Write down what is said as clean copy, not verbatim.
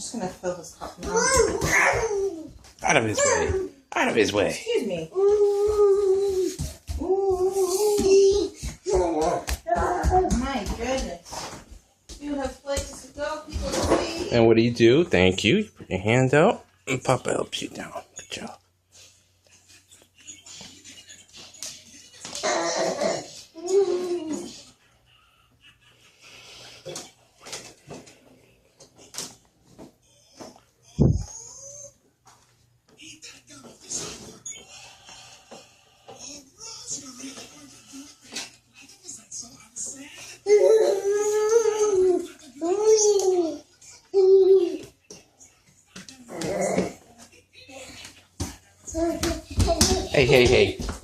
just gonna fill his cup now. Out of his way. Out of his way. Excuse me. My goodness. You have places to go, people to see. And what do? Thank you. You put your hand out, and Papa helps you down. Good job. Hey, hey, hey.